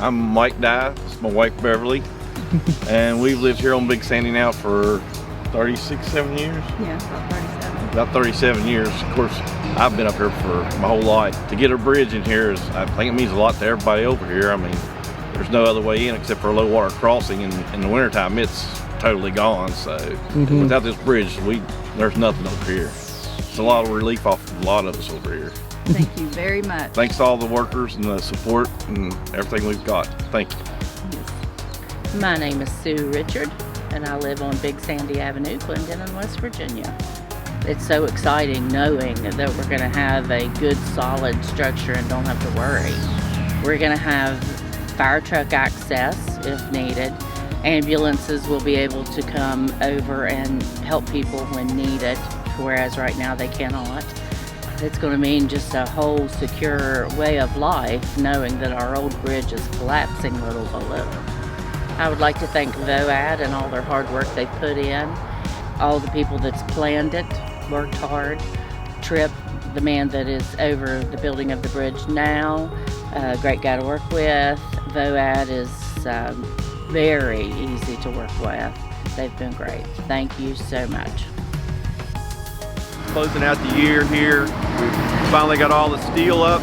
I'm Mike Dye, this is my wife Beverly, and we've lived here on Big Sandy now for 7 years? Yeah, about 37. About 37 years. Of course, I've been up here for my whole life. To get a bridge in here I think it means a lot to everybody over here. I mean, there's no other way in except for a low water crossing, and in the wintertime it's totally gone. So without this bridge, there's nothing over here. It's a lot of relief off a lot of us over here. Thank you very much. Thanks to all the workers and the support and everything we've got. Thank you. Yes. My name is Sue Richard, and I live on Big Sandy Avenue, Clendenin, West Virginia. It's so exciting knowing that we're going to have a good solid structure and don't have to worry. We're going to have fire truck access if needed. Ambulances will be able to come over and help people when needed, whereas right now they cannot. It's going to mean just a whole secure way of life, knowing that our old bridge is collapsing little by little. I would like to thank VOAD and all their hard work they put in, all the people that's planned it, worked hard. Trip, the man that is over the building of the bridge now, a great guy to work with. VOAD is very easy to work with. They've been great. Thank you so much. Closing out the year here. We finally got all the steel up,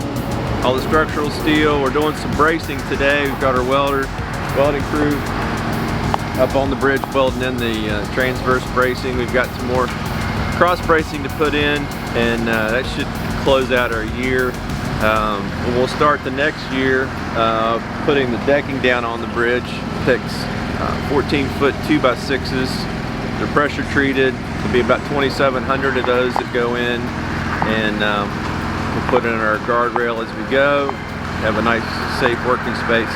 all the structural steel. We're doing some bracing today. We've got our welding crew up on the bridge welding in the transverse bracing. We've got some more cross bracing to put in, and that should close out our year. We'll start the next year putting the decking down on the bridge. It takes 14-foot 2x6s. They're pressure treated. There'll be about 2,700 of those that go in, and we'll put in our guardrail as we go. Have a nice, safe working space.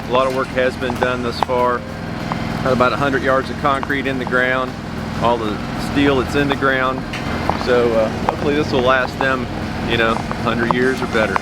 A lot of work has been done thus far. Got about 100 yards of concrete in the ground, all the steel that's in the ground. So hopefully this will last them, 100 years or better.